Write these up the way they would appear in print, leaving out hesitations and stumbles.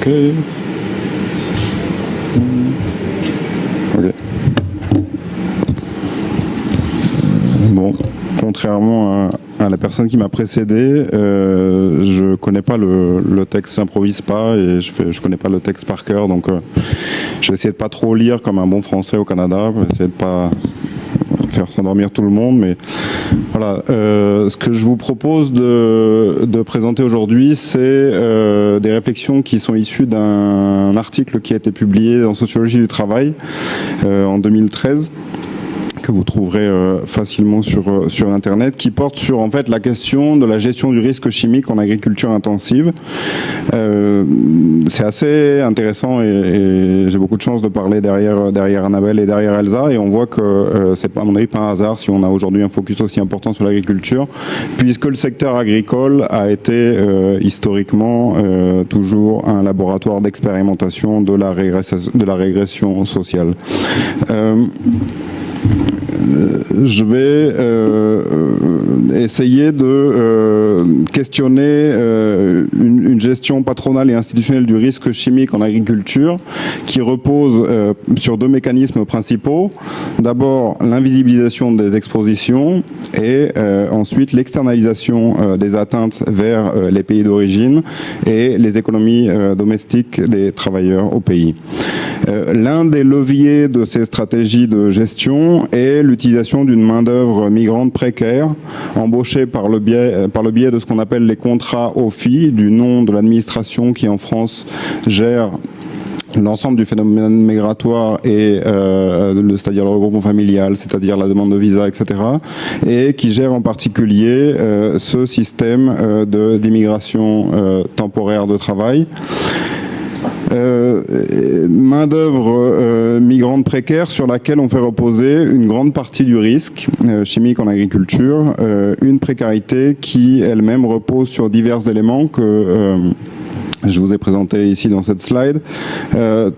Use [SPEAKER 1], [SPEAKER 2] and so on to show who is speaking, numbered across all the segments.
[SPEAKER 1] Ok. Ok. Bon, contrairement à la personne qui m'a précédé, je connais pas le texte, j'improvise pas et je connais pas le texte par cœur, donc je vais essayer de pas trop lire comme un bon français au Canada, je vais essayer de pas faire s'endormir tout le monde, mais voilà. Ce que je vous propose de présenter aujourd'hui, c'est des réflexions qui sont issues d'un article qui a été publié dans Sociologie du travail en 2013. Que vous trouverez facilement sur Internet, qui porte sur en fait la question de la gestion du risque chimique en agriculture intensive. C'est assez intéressant et j'ai beaucoup de chance de parler derrière Annabelle et derrière Elsa, et on voit que c'est à mon avis pas un hasard si on a aujourd'hui un focus aussi important sur l'agriculture, puisque le secteur agricole a été historiquement toujours un laboratoire d'expérimentation de la régression sociale. Je vais essayer de questionner une gestion patronale et institutionnelle du risque chimique en agriculture qui repose sur deux mécanismes principaux. D'abord, l'invisibilisation des expositions et ensuite l'externalisation des atteintes vers les pays d'origine et les économies domestiques des travailleurs au pays. L'un des leviers de ces stratégies de gestion est l'utilisation d'une main-d'œuvre migrante précaire, embauchée par le biais de ce qu'on appelle les contrats OFI, du nom de l'administration qui en France gère l'ensemble du phénomène migratoire et c'est-à-dire le regroupement familial, c'est-à-dire la demande de visa, etc., et qui gère en particulier ce système d'immigration temporaire de travail. Main-d'œuvre migrante précaire sur laquelle on fait reposer une grande partie du risque chimique en agriculture, une précarité qui elle-même repose sur divers éléments que je vous ai présenté ici dans cette slide.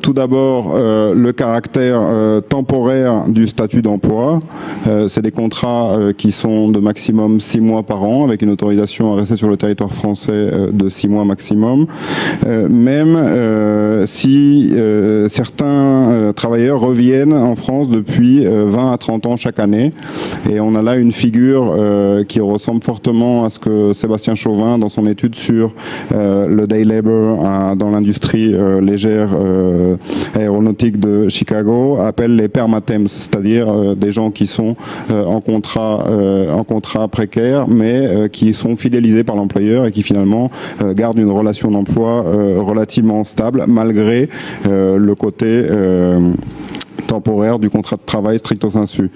[SPEAKER 1] Tout d'abord, le caractère temporaire du statut d'emploi. C'est des contrats qui sont de maximum 6 mois par an, avec une autorisation à rester sur le territoire français de 6 mois maximum. Même si certains travailleurs reviennent en France depuis 20 à 30 ans chaque année. Et on a là une figure qui ressemble fortement à ce que Sébastien Chauvin, dans son étude sur le day labor dans l'industrie légère aéronautique de Chicago, appelle les permatemps, c'est-à-dire des gens qui sont en contrat précaire, mais qui sont fidélisés par l'employeur et qui finalement gardent une relation d'emploi relativement stable, malgré le côté temporaire du contrat de travail stricto sensu.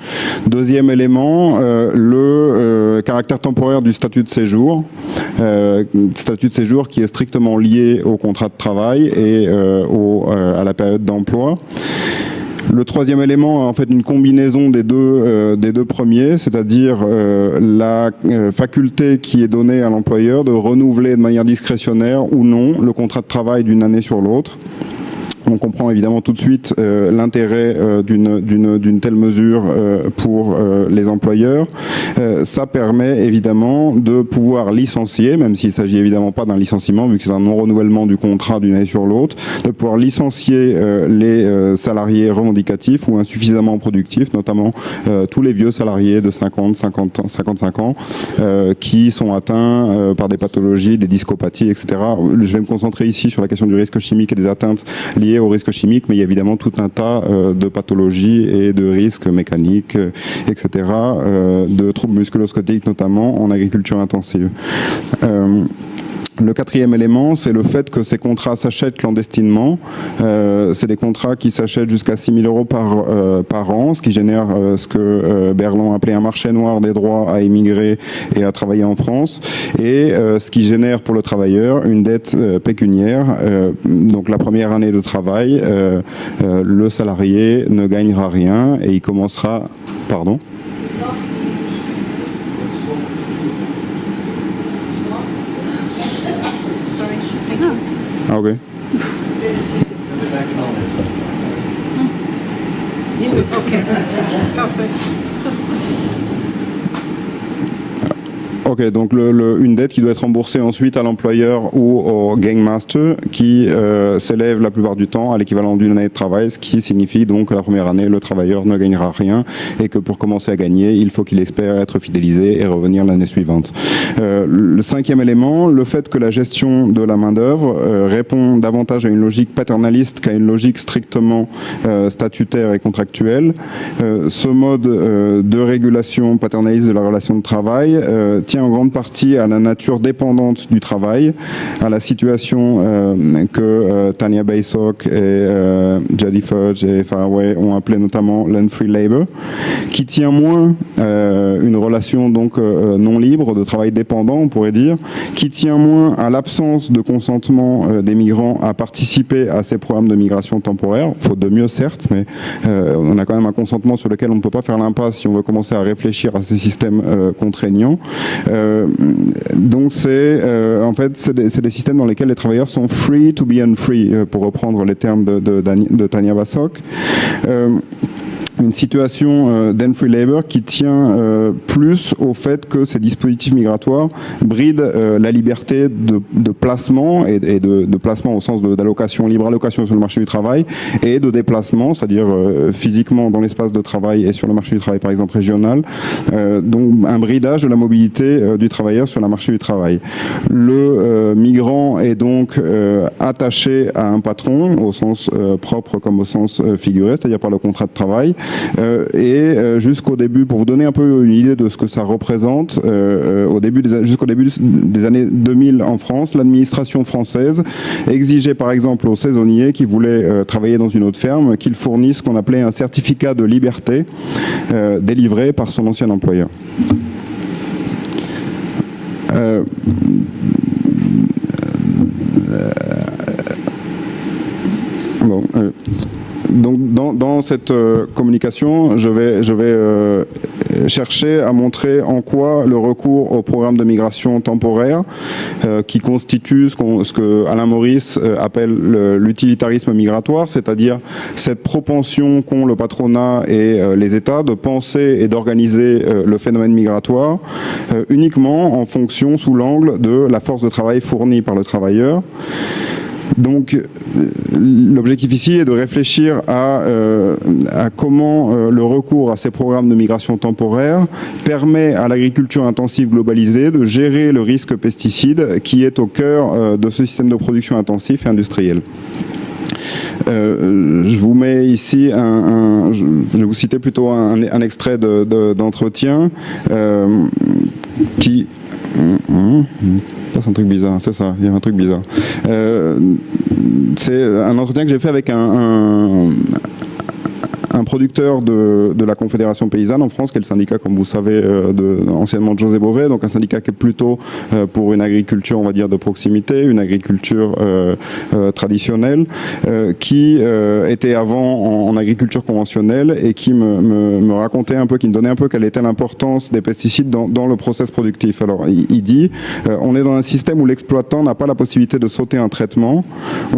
[SPEAKER 1] Deuxième élément, le caractère temporaire du statut de séjour. Statut de séjour qui est strictement lié au contrat de travail et à la période d'emploi. Le troisième élément est en fait une combinaison des deux premiers, c'est-à-dire la faculté qui est donnée à l'employeur de renouveler de manière discrétionnaire ou non le contrat de travail d'une année sur l'autre. On comprend évidemment tout de suite l'intérêt d'une telle mesure pour les employeurs. Ça permet évidemment de pouvoir licencier, même s'il ne s'agit évidemment pas d'un licenciement, vu que c'est un non-renouvellement du contrat d'une année sur l'autre, de pouvoir licencier les salariés revendicatifs ou insuffisamment productifs, notamment tous les vieux salariés de 55 ans qui sont atteints par des pathologies, des discopathies, etc. Je vais me concentrer ici sur la question du risque chimique et des atteintes liées au risque chimique, mais il y a évidemment tout un tas de pathologies et de risques mécaniques, etc., de troubles musculo-squelettiques notamment en agriculture intensive. Le quatrième élément, c'est le fait que ces contrats s'achètent clandestinement. C'est des contrats qui s'achètent jusqu'à 6 000 € par an, ce qui génère ce que Berlin appelait un marché noir des droits à émigrer et à travailler en France, et ce qui génère pour le travailleur une dette pécuniaire. Donc la première année de travail, le salarié ne gagnera rien et il commencera... Pardon ? Ah, ok. Ok, donc une dette qui doit être remboursée ensuite à l'employeur ou au gangmaster qui s'élève la plupart du temps à l'équivalent d'une année de travail, ce qui signifie donc que la première année, le travailleur ne gagnera rien et que pour commencer à gagner, il faut qu'il espère être fidélisé et revenir l'année suivante. Le cinquième élément, le fait que la gestion de la main-d'œuvre répond davantage à une logique paternaliste qu'à une logique strictement statutaire et contractuelle. Ce mode de régulation paternaliste de la relation de travail tient en grande partie à la nature dépendante du travail, à la situation que Tanya Baysock et Jody Fudge et Faraway ont appelé notamment l'unfree labor, qui tient moins une relation donc non libre, de travail dépendant on pourrait dire, qui tient moins à l'absence de consentement des migrants à participer à ces programmes de migration temporaire, faute de mieux certes, mais on a quand même un consentement sur lequel on ne peut pas faire l'impasse si on veut commencer à réfléchir à ces systèmes contraignants. Donc en fait c'est des systèmes dans lesquels les travailleurs sont free to be unfree, pour reprendre les termes de Tanya Baysock. Une situation d'unfree labor qui tient plus au fait que ces dispositifs migratoires brident la liberté de placement et de placement au sens d'allocation, libre allocation sur le marché du travail et de déplacement, c'est-à-dire physiquement dans l'espace de travail et sur le marché du travail par exemple régional, donc un bridage de la mobilité du travailleur sur le marché du travail. Le migrant est donc attaché à un patron au sens propre comme au sens figuré, c'est-à-dire par le contrat de travail. Jusqu'au début, pour vous donner un peu une idée de ce que ça représente, jusqu'au début des années 2000 en France, l'administration française exigeait par exemple aux saisonniers qui voulaient travailler dans une autre ferme qu'ils fournissent ce qu'on appelait un certificat de liberté délivré par son ancien employeur. Donc dans cette communication, je vais chercher à montrer en quoi le recours au programme de migration temporaire, qui constitue ce que Alain Maurice appelle l'utilitarisme migratoire, c'est-à-dire cette propension qu'ont le patronat et les États de penser et d'organiser le phénomène migratoire uniquement en fonction, sous l'angle de la force de travail fournie par le travailleur. Donc l'objectif ici est de réfléchir à comment le recours à ces programmes de migration temporaire permet à l'agriculture intensive globalisée de gérer le risque pesticide qui est au cœur de ce système de production intensif et industriel. Je vous mets ici je vais vous citer plutôt un extrait d'entretien qui... C'est un truc bizarre, c'est ça, il y a un truc bizarre. C'est un entretien que j'ai fait avec un producteur de la Confédération paysanne en France, qui est le syndicat, comme vous savez, anciennement de José Bové, donc un syndicat qui est plutôt pour une agriculture, on va dire, de proximité, une agriculture traditionnelle, qui était avant en agriculture conventionnelle et qui me racontait un peu, qui me donnait un peu quelle était l'importance des pesticides dans le process productif. Alors, il dit, on est dans un système où l'exploitant n'a pas la possibilité de sauter un traitement,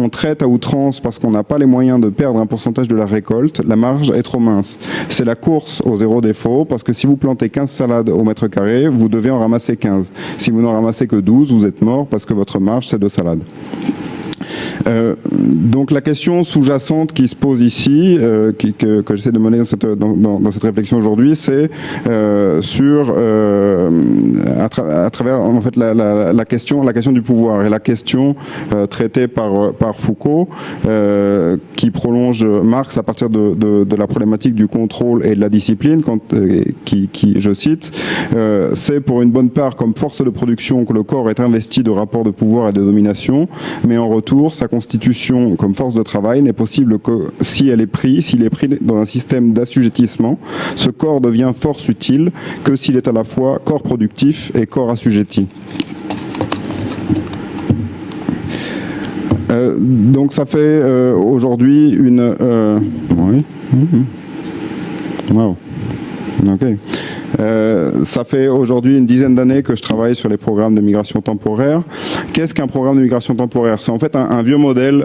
[SPEAKER 1] on traite à outrance parce qu'on n'a pas les moyens de perdre un pourcentage de la récolte, la marge est trop mince. C'est la course au zéro défaut, parce que si vous plantez 15 salades au mètre carré, vous devez en ramasser 15. Si vous n'en ramassez que 12, vous êtes mort parce que votre marge, c'est 2 salades. Donc la question sous-jacente qui se pose ici, que j'essaie de mener dans cette réflexion aujourd'hui, c'est à travers en fait la question du pouvoir et la question traitée par Foucault, qui prolonge Marx à partir de la problématique du contrôle et de la discipline, qui je cite, c'est pour une bonne part comme force de production que le corps est investi de rapports de pouvoir et de domination, mais en retour, sa constitution comme force de travail n'est possible que s'il est pris dans un système d'assujettissement. Ce corps devient force utile que s'il est à la fois corps productif et corps assujetti. Donc ça fait aujourd'hui une... oui. Wow. Ok. Ça fait aujourd'hui une dizaine d'années que je travaille sur les programmes de migration temporaire. Qu'est-ce qu'un programme de migration temporaire? C'est en fait un vieux modèle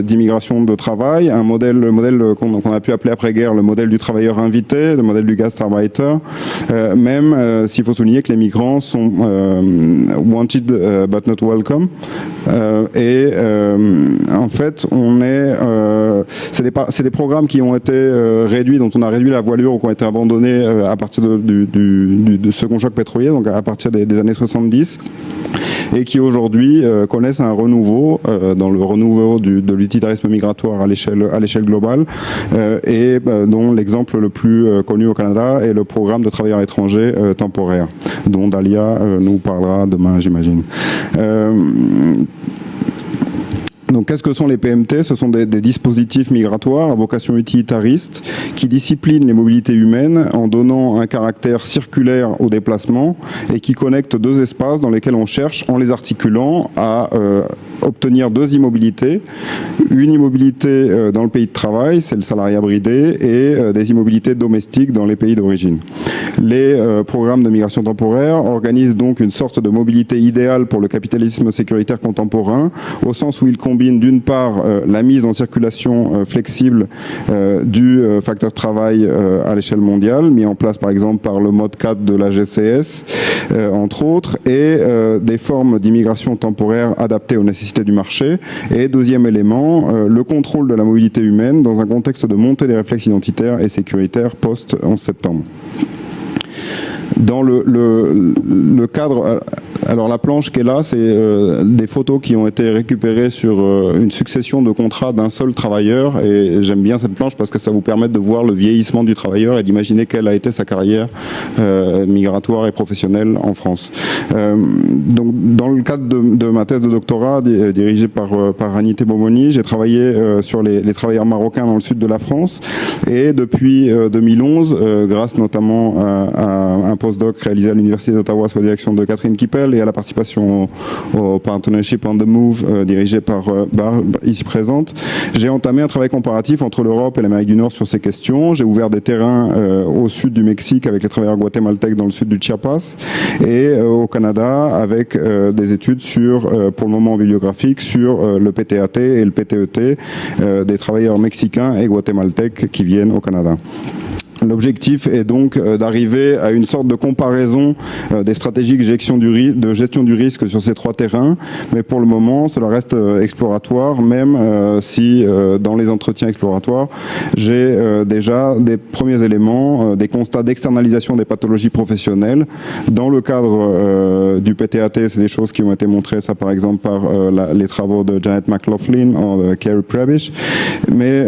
[SPEAKER 1] d'immigration de travail, le modèle qu'on a pu appeler après-guerre le modèle du travailleur invité, le modèle du Gastarbeiter, même s'il faut souligner que les migrants sont wanted but not welcome. En fait, c'est des programmes qui ont été réduits, dont on a réduit la voilure ou qui ont été abandonnés à partir du second choc pétrolier, donc à partir des années 70, et qui aujourd'hui connaissent un renouveau dans le renouveau de l'utilitarisme migratoire à l'échelle globale, dont l'exemple le plus connu au Canada est le programme de travailleurs étrangers temporaires, dont Dalia nous parlera demain, j'imagine. Donc, qu'est-ce que sont les PMT? Ce sont des dispositifs migratoires à vocation utilitariste qui disciplinent les mobilités humaines en donnant un caractère circulaire au déplacement et qui connectent deux espaces dans lesquels on cherche, en les articulant, à obtenir deux immobilités. Une immobilité dans le pays de travail, c'est le salariat bridé, et des immobilités domestiques dans les pays d'origine. Les programmes de migration temporaire organisent donc une sorte de mobilité idéale pour le capitalisme sécuritaire contemporain, au sens où ils combinent d'une part la mise en circulation flexible du facteur travail à l'échelle mondiale, mis en place par exemple par le mode 4 de la GCS, entre autres, et des formes d'immigration temporaire adaptées aux nécessités du marché. Et deuxième élément, le contrôle de la mobilité humaine dans un contexte de montée des réflexes identitaires et sécuritaires post-11 septembre. Dans le cadre... Alors la planche qui est là, c'est des photos qui ont été récupérées sur une succession de contrats d'un seul travailleur, et j'aime bien cette planche parce que ça vous permet de voir le vieillissement du travailleur et d'imaginer quelle a été sa carrière migratoire et professionnelle en France. Donc dans le cadre de ma thèse de doctorat dirigée par Anité Bomoni, j'ai travaillé sur les travailleurs marocains dans le sud de la France, et depuis 2011, grâce notamment à un postdoc réalisé à l'Université d'Ottawa sous la direction de Catherine Kippel et à la participation au Partnership on the Move dirigé par Barb, ici présente, j'ai entamé un travail comparatif entre l'Europe et l'Amérique du Nord sur ces questions. J'ai ouvert des terrains au sud du Mexique avec les travailleurs guatémaltèques dans le sud du Chiapas, et au Canada avec des études pour le moment bibliographiques, sur le PTAT et le PTET des travailleurs mexicains et guatémaltèques qui viennent au Canada. L'objectif est donc d'arriver à une sorte de comparaison des stratégies de gestion du risque sur ces trois terrains, mais pour le moment cela reste exploratoire, même si dans les entretiens exploratoires j'ai déjà des premiers éléments, des constats d'externalisation des pathologies professionnelles. Dans le cadre du PTAT, c'est des choses qui ont été montrées, ça par exemple par les travaux de Janet McLaughlin ou de Kerry Prebish, mais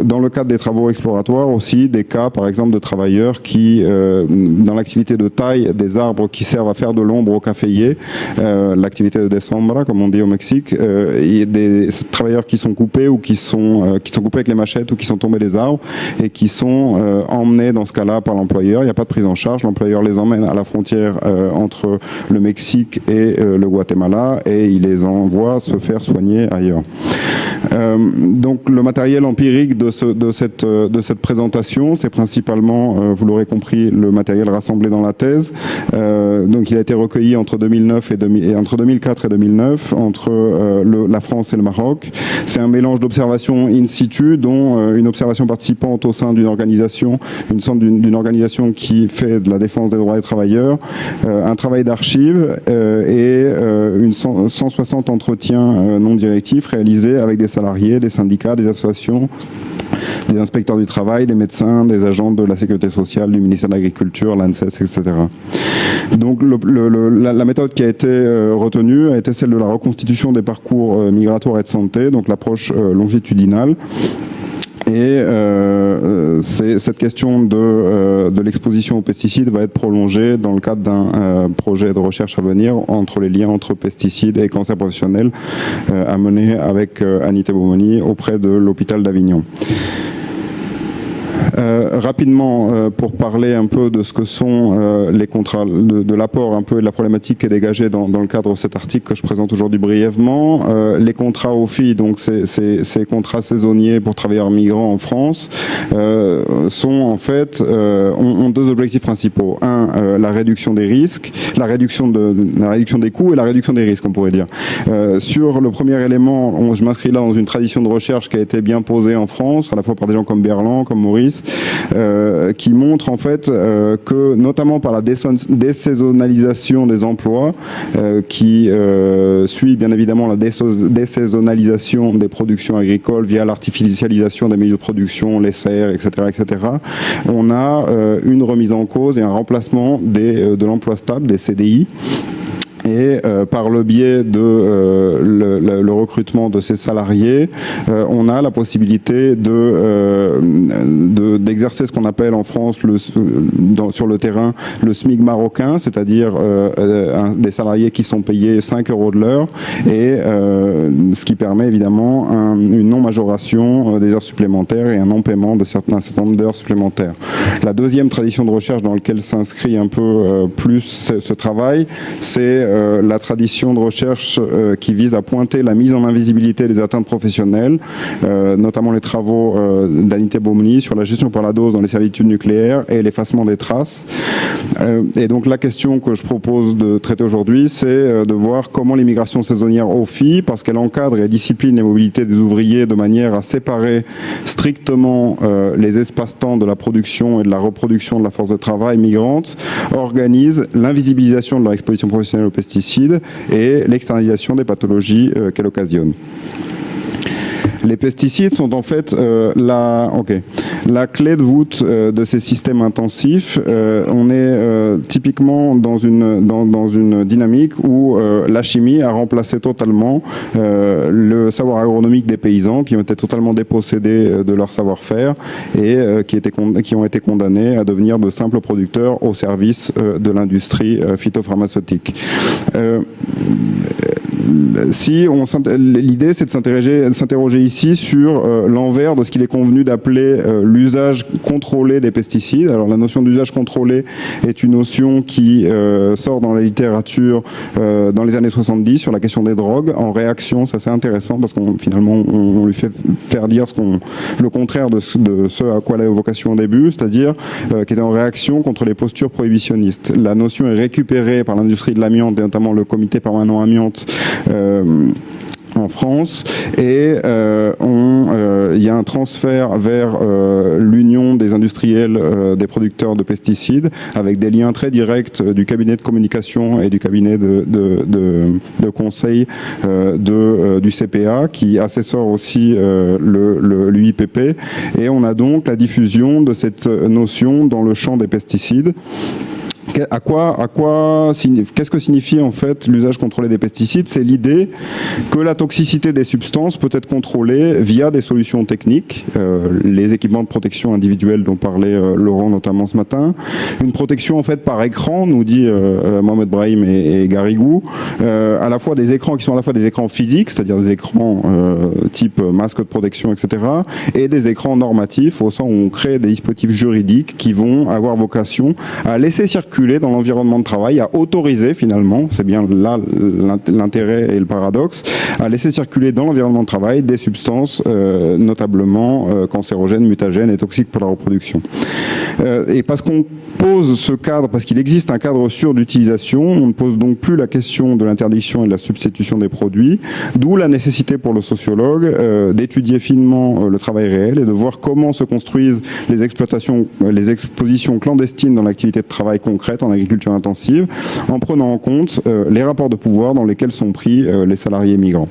[SPEAKER 1] dans le cadre des travaux exploratoires aussi des cas par exemple de travailleurs qui, dans l'activité de taille des arbres qui servent à faire de l'ombre aux caféiers, l'activité de dessombra, comme on dit au Mexique, il y a des travailleurs qui sont coupés ou qui sont coupés avec les machettes ou qui sont tombés des arbres et qui sont emmenés dans ce cas-là par l'employeur. Il n'y a pas de prise en charge, l'employeur les emmène à la frontière entre le Mexique et le Guatemala et il les envoie se faire soigner ailleurs. Donc le matériel empirique de cette présentation, c'est principalement, vous l'aurez compris, le matériel rassemblé dans la thèse. Donc il a été recueilli entre 2004 et 2009 entre la France et le Maroc. C'est un mélange d'observations in situ, dont une observation participante au sein d'une organisation, d'une organisation qui fait de la défense des droits des travailleurs, un travail d'archives et 160 entretiens non directifs réalisés avec des salariés, des syndicats, des associations, des inspecteurs du travail, des médecins, des agents de la sécurité sociale, du ministère de l'Agriculture, l'ANSES, etc. Donc la méthode qui a été retenue a été celle de la reconstitution des parcours migratoires et de santé, donc l'approche longitudinale. Et cette question de l'exposition aux pesticides va être prolongée dans le cadre d'un projet de recherche à venir entre les liens entre pesticides et cancer professionnel à mener avec Anité Bomoni auprès de l'hôpital d'Avignon. rapidement, pour parler un peu de ce que sont les contrats, de l'apport un peu et de la problématique qui est dégagée dans le cadre de cet article que je présente aujourd'hui brièvement. Les contrats OFII, donc ces contrats saisonniers pour travailleurs migrants en France, sont en fait, ont deux objectifs principaux. Un, la réduction des risques, la réduction des coûts et la réduction des risques, on pourrait dire. Sur le premier élément, je m'inscris là dans une tradition de recherche qui a été bien posée en France, à la fois par des gens comme Berland, comme Maurice, qui montre en fait que, notamment par la désaisonnalisation des emplois, qui suit bien évidemment la désaisonnalisation des productions agricoles via l'artificialisation des milieux de production, les serres, etc., etc., on a une remise en cause et un remplacement de l'emploi stable, des CDI. Et par le biais de le recrutement de ces salariés, on a la possibilité d'exercer ce qu'on appelle en France sur le terrain le SMIC marocain, c'est-à-dire des salariés qui sont payés 5 € de l'heure, et ce qui permet évidemment une non-majoration des heures supplémentaires et un non-paiement de un certain nombre d'heures supplémentaires. La deuxième tradition de recherche dans laquelle s'inscrit un peu plus ce travail, c'est la tradition de recherche qui vise à pointer la mise en invisibilité des atteintes professionnelles, notamment les travaux d'Anita Baumny sur la gestion par la dose dans les servitudes nucléaires et l'effacement des traces. Et donc la question que je propose de traiter aujourd'hui, c'est de voir comment l'immigration saisonnière OFII, parce qu'elle encadre et discipline les mobilités des ouvriers de manière à séparer strictement les espaces-temps de la production et de la reproduction de la force de travail migrante, organise l'invisibilisation de leur exposition professionnelle aux pesticides et l'externalisation des pathologies qu'elle occasionne. Les pesticides sont en fait la clé de voûte de ces systèmes intensifs. On est typiquement dans une dynamique où la chimie a remplacé totalement le savoir agronomique des paysans qui ont été totalement dépossédés de leur savoir-faire et qui ont été condamnés à devenir de simples producteurs au service de l'industrie phytopharmaceutique. L'idée, c'est de s'interroger ici sur l'envers de ce qu'il est convenu d'appeler l'usage contrôlé des pesticides. Alors, la notion d'usage contrôlé est une notion qui sort dans la littérature dans les années 70 sur la question des drogues, en réaction. Ça, c'est intéressant parce qu'on finalement on lui fait faire dire le contraire de ce à quoi elle avait vocation au début, c'est-à-dire qui était en réaction contre les postures prohibitionnistes. La notion est récupérée par l'industrie de l'amiante et notamment le comité permanent amiante en France, et il y a un transfert vers l'union des industriels, des producteurs de pesticides, avec des liens très directs du cabinet de communication et du cabinet de conseil du CPA, qui assessore aussi l'UIPP, et on a donc la diffusion de cette notion dans le champ des pesticides. Qu'est-ce que signifie en fait l'usage contrôlé des pesticides? C'est l'idée que la toxicité des substances peut être contrôlée via des solutions techniques, les équipements de protection individuelle dont parlait Laurent notamment ce matin, une protection en fait par écran, nous dit Mohamed Brahim et Garrigou, à la fois des écrans qui sont à la fois des écrans physiques, c'est-à-dire des écrans type masque de protection, etc., et des écrans normatifs, au sens où on crée des dispositifs juridiques qui vont avoir vocation à laisser circuler dans l'environnement de travail, à autoriser finalement, c'est bien là l'intérêt et le paradoxe, à laisser circuler dans l'environnement de travail des substances notablement cancérogènes, mutagènes et toxiques pour la reproduction. Et parce qu'on pose ce cadre, parce qu'il existe un cadre sûr d'utilisation, on ne pose donc plus la question de l'interdiction et de la substitution des produits, d'où la nécessité pour le sociologue d'étudier finement le travail réel et de voir comment se construisent les exploitations, les expositions clandestines dans l'activité de travail concrète en agriculture intensive, en prenant en compte les rapports de pouvoir dans lesquels sont pris les salariés migrants.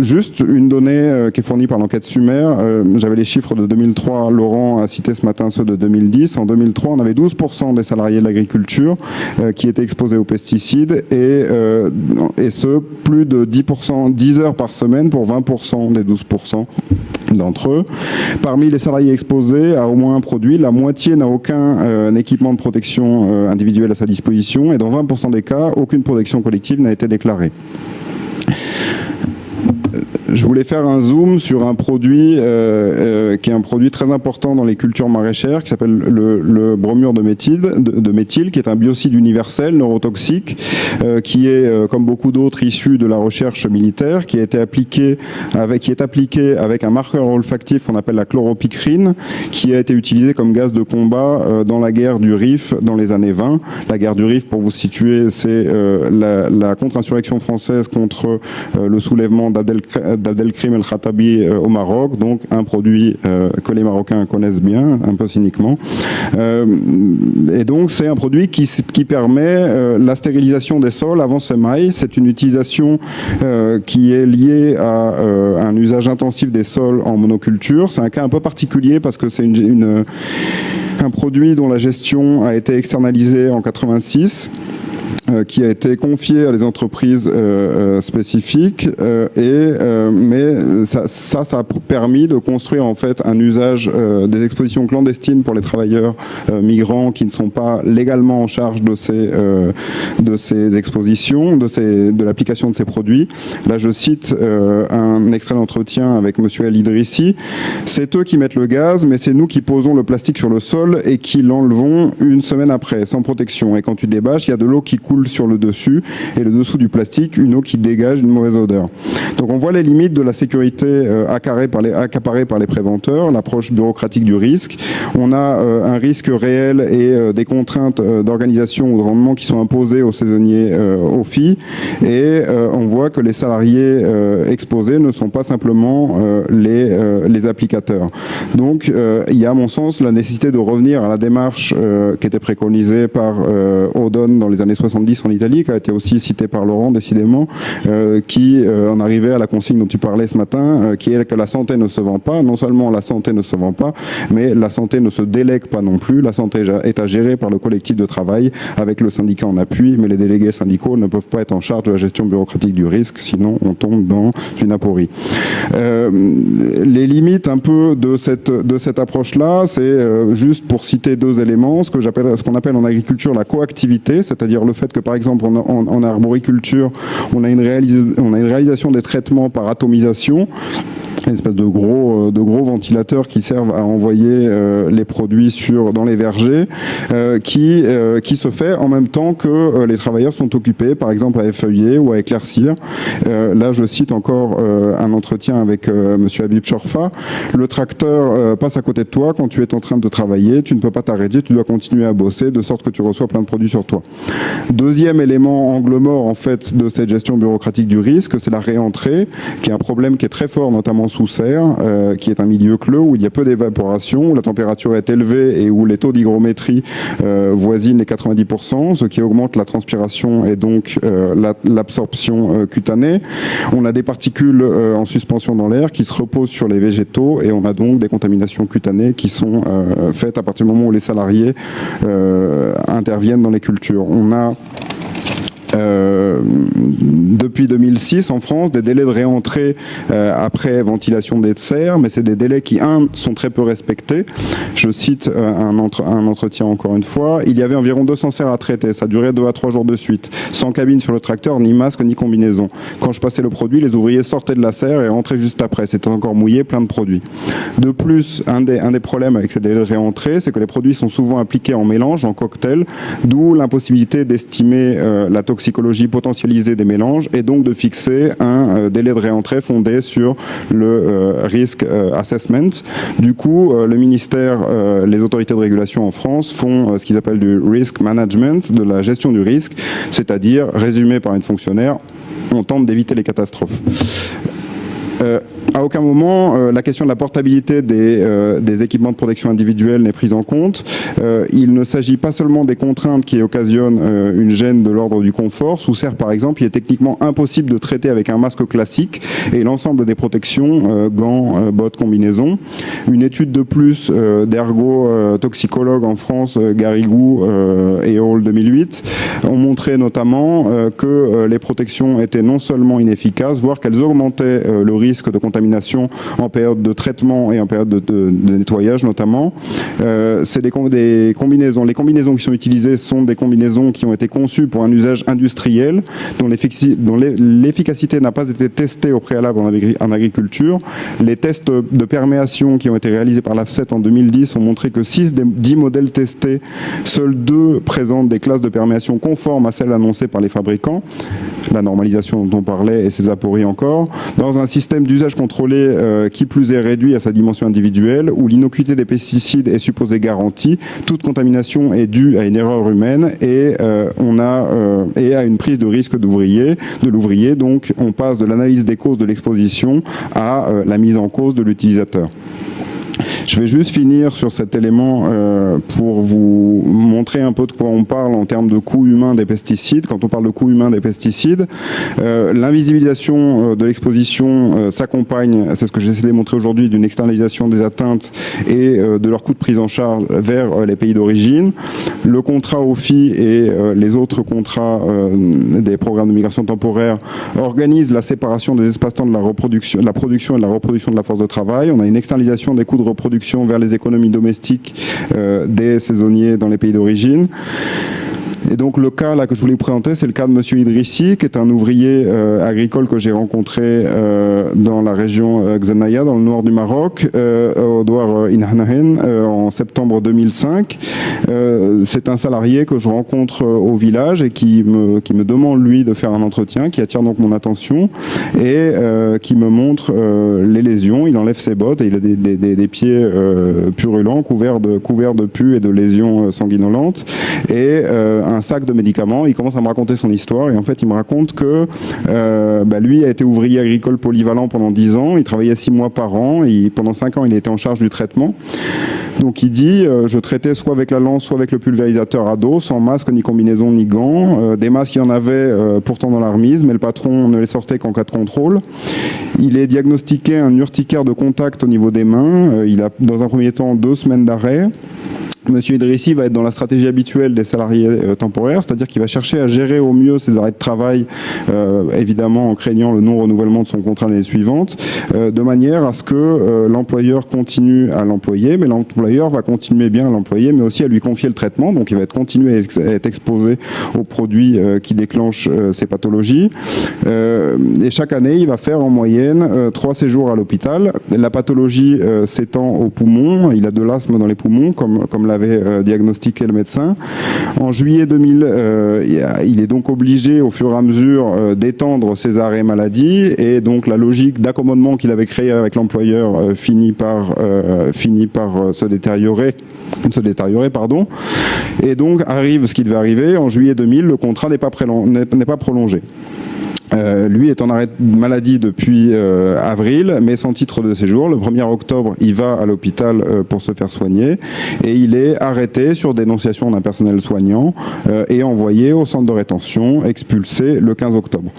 [SPEAKER 1] Juste une donnée qui est fournie par l'enquête Sumer, j'avais les chiffres de 2003, Laurent a cité ce matin ceux de 2010. En 2003, on avait 12% des salariés de l'agriculture qui étaient exposés aux pesticides et ce, plus de 10 heures par semaine pour 20% des 12% d'entre eux. Parmi les salariés exposés à au moins un produit, la moitié n'a aucun équipement de protection individuelle à sa disposition et dans 20% des cas, aucune protection collective n'a été déclarée. Je voulais faire un zoom sur un produit qui est un produit très important dans les cultures maraîchères, qui s'appelle le bromure de méthyle, qui est un biocide universel neurotoxique, qui est, comme beaucoup d'autres, issu de la recherche militaire, qui est appliqué avec un marqueur olfactif qu'on appelle la chloropicrine, qui a été utilisé comme gaz de combat dans la guerre du Rif dans les années 20. La guerre du Rif, pour vous situer, c'est la contre-insurrection française contre le soulèvement d'Abdelkrim el-Khattabi au Maroc, donc un produit que les Marocains connaissent bien, un peu cyniquement. Et donc c'est un produit qui permet la stérilisation des sols avant semailles. C'est une utilisation qui est liée à un usage intensif des sols en monoculture. C'est un cas un peu particulier parce que c'est un produit dont la gestion a été externalisée en 86. Qui a été confié à des entreprises spécifiques, mais ça a permis de construire en fait un usage des expositions clandestines pour les travailleurs migrants qui ne sont pas légalement en charge de ces expositions, de l'application de ces produits. Là, je cite un extrait d'entretien avec Monsieur El Idrissi. C'est eux qui mettent le gaz, mais c'est nous qui posons le plastique sur le sol et qui l'enlevons une semaine après, sans protection. Et quand tu débâches, il y a de l'eau qui coule sur le dessus et le dessous du plastique, une eau qui dégage une mauvaise odeur. Donc on voit les limites de la sécurité accaparée par les préventeurs, l'approche bureaucratique du risque. On a un risque réel et des contraintes d'organisation ou de rendement qui sont imposées aux saisonniers, aux filles, et on voit que les salariés exposés ne sont pas simplement les applicateurs. Donc il y a à mon sens la nécessité de revenir à la démarche qui était préconisée par Odon dans les années 70 en Italie, qui a été aussi citée par Laurent décidément, qui en arrivait à la consigne dont tu parlais ce matin, qui est que la santé ne se vend pas. Non seulement la santé ne se vend pas, mais la santé ne se délègue pas non plus. La santé est à gérer par le collectif de travail avec le syndicat en appui, mais les délégués syndicaux ne peuvent pas être en charge de la gestion bureaucratique du risque, sinon on tombe dans une aporie. Les limites un peu de cette approche-là, c'est juste pour citer deux éléments, ce qu'on appelle en agriculture la coactivité, c'est-à-dire le fait que par exemple en arboriculture, on a une réalisation des traitements par atomisation, une espèce de gros ventilateurs qui servent à envoyer les produits dans les vergers, qui se fait en même temps que les travailleurs sont occupés, par exemple à effeuiller ou à éclaircir. Là, je cite encore un entretien avec Monsieur Habib Chorfa. Le tracteur passe à côté de toi quand tu es en train de travailler, tu ne peux pas t'arrêter, tu dois continuer à bosser de sorte que tu reçois plein de produits sur toi. Deuxième élément angle mort en fait de cette gestion bureaucratique du risque, c'est la réentrée, qui est un problème qui est très fort, notamment sous serre, qui est un milieu clos où il y a peu d'évaporation, où la température est élevée et où les taux d'hygrométrie voisinent les 90%, ce qui augmente la transpiration et donc l'absorption cutanée. On a des particules en suspension dans l'air qui se reposent sur les végétaux et on a donc des contaminations cutanées qui sont faites à partir du moment où les salariés interviennent dans les cultures. On a depuis 2006 en France des délais de réentrée après ventilation des serres, mais c'est des délais qui sont très peu respectés. Je cite un entretien encore une fois. Il y avait environ 200 serres à traiter, ça durait 2 à 3 jours de suite, sans cabine sur le tracteur, ni masque, ni combinaison. Quand je passais le produit, les ouvriers sortaient de la serre et rentraient juste après, c'était encore mouillé, plein de produits. De plus, un des problèmes avec ces délais de réentrée, c'est que les produits sont souvent appliqués en mélange, en cocktail, d'où l'impossibilité d'estimer la toxicologie potentialisée des mélanges et donc de fixer un délai de réentrée fondé sur le risk assessment. Du coup, le ministère, les autorités de régulation en France font ce qu'ils appellent du risk management, de la gestion du risque, c'est-à-dire, résumé par une fonctionnaire, on tente d'éviter les catastrophes. À aucun moment, la question de la portabilité des équipements de protection individuelle n'est prise en compte. Il ne s'agit pas seulement des contraintes qui occasionnent une gêne de l'ordre du confort. Sous serre, par exemple, il est techniquement impossible de traiter avec un masque classique et l'ensemble des protections, gants, bottes, combinaisons. Une étude de plus d'ergo-toxicologues en France, Garrigou et Hall 2008, ont montré notamment que les protections étaient non seulement inefficaces, voire qu'elles augmentaient le risque de contamination contamination en période de traitement et en période de nettoyage notamment. C'est des combinaisons. Les combinaisons qui sont utilisées sont des combinaisons qui ont été conçues pour un usage industriel, dont l'efficacité n'a pas été testée au préalable en agriculture. Les tests de perméation qui ont été réalisés par l'AFSET en 2010 ont montré que 6 des 10 modèles testés, seuls 2 présentent des classes de perméation conformes à celles annoncées par les fabricants. La normalisation dont on parlait et ses apories encore, dans un système d'usage contrôlé qui plus est réduit à sa dimension individuelle, où l'innocuité des pesticides est supposée garantie, toute contamination est due à une erreur humaine et à une prise de risque de l'ouvrier. Donc on passe de l'analyse des causes de l'exposition à la mise en cause de l'utilisateur. Je vais juste finir sur cet élément pour vous montrer un peu de quoi on parle en termes de coût humain des pesticides. Quand on parle de coût humain des pesticides, l'invisibilisation de l'exposition s'accompagne, c'est ce que j'essaie de démontrer aujourd'hui, d'une externalisation des atteintes et de leur coût de prise en charge vers les pays d'origine. Le contrat OFI et les autres contrats des programmes de migration temporaire organisent la séparation des espaces-temps de la production et de la reproduction de la force de travail. On a une externalisation des coûts de reproduction vers les économies domestiques des saisonniers dans les pays d'origine. Et donc le cas là que je voulais vous présenter, c'est le cas de Monsieur Idrissi, qui est un ouvrier agricole que j'ai rencontré dans la région Xanaya, dans le nord du Maroc, au Douar Inhanahen, en septembre 2005. C'est un salarié que je rencontre au village et qui me demande lui de faire un entretien, qui attire donc mon attention et qui me montre les lésions. Il enlève ses bottes et il a des pieds purulents, couverts de pus et de lésions sanguinolentes, et un sac de médicaments. Il commence à me raconter son histoire et en fait il me raconte que lui a été ouvrier agricole polyvalent pendant 10 ans, il travaillait 6 mois par an et pendant 5 ans il était en charge du traitement. Donc il dit je traitais soit avec la lance soit avec le pulvérisateur à dos, sans masque ni combinaison ni gants. Des masques il y en avait pourtant dans la remise, mais le patron ne les sortait qu'en cas de contrôle. Il est diagnostiqué un urticaire de contact au niveau des mains. Il a dans un premier temps 2 semaines d'arrêt. Monsieur Idrissi va être dans la stratégie habituelle des salariés temporaires, c'est-à-dire qu'il va chercher à gérer au mieux ses arrêts de travail, évidemment en craignant le non-renouvellement de son contrat l'année suivante, de manière à ce que l'employeur continue à l'employer, mais l'employeur va continuer bien à l'employer, mais aussi à lui confier le traitement, donc il va continuer à être exposé aux produits qui déclenchent ces pathologies. Et chaque année, il va faire en moyenne 3 séjours à l'hôpital. La pathologie s'étend aux poumons, il a de l'asthme dans les poumons, comme l'avait diagnostiqué le médecin. En juillet 2000, il est donc obligé au fur et à mesure d'étendre ses arrêts maladie et donc la logique d'accommodement qu'il avait créée avec l'employeur finit par se détériorer. Et donc arrive ce qui devait arriver. En juillet 2000, le contrat n'est pas prolongé. Lui est en arrêt de maladie depuis avril, mais sans titre de séjour. Le 1er octobre, il va à l'hôpital pour se faire soigner et il est arrêté sur dénonciation d'un personnel soignant et envoyé au centre de rétention, expulsé le 15 octobre.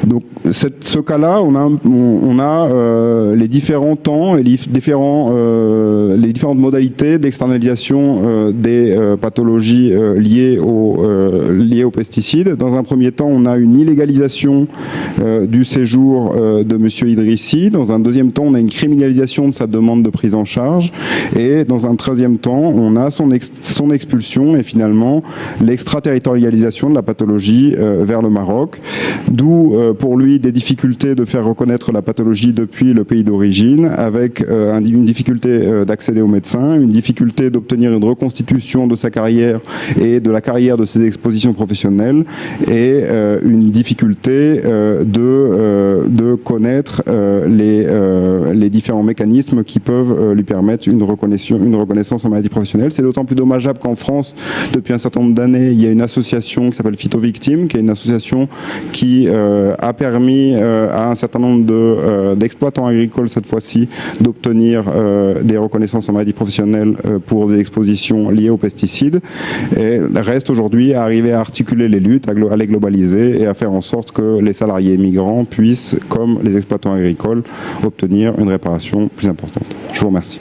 [SPEAKER 1] Donc ce cas-là, on a les différents temps et les différentes modalités d'externalisation des pathologies liées aux pesticides. Dans un premier temps, on a une illégalisation du séjour de Monsieur Idrissi. Dans un deuxième temps, on a une criminalisation de sa demande de prise en charge. Et dans un troisième temps, on a son expulsion et finalement l'extraterritorialisation de la pathologie vers le Maroc. D'où pour lui des difficultés de faire reconnaître la pathologie depuis le pays d'origine, avec une difficulté d'accéder aux médecins, une difficulté d'obtenir une reconstitution de sa carrière et de la carrière de ses expositions professionnelles, et une difficulté de connaître les différents mécanismes qui peuvent lui permettre une reconnaissance en maladie professionnelle. C'est d'autant plus dommageable qu'en France, depuis un certain nombre d'années, il y a une association qui s'appelle Phytovictime, qui est une association qui a permis à un certain nombre d'exploitants agricoles, cette fois-ci, d'obtenir des reconnaissances en maladie professionnelle pour des expositions liées aux pesticides. Et reste aujourd'hui à arriver à articuler les luttes, à les globaliser et à faire en sorte que les salariés migrants puissent, comme les exploitants agricoles, obtenir une réparation plus importante. Je vous remercie.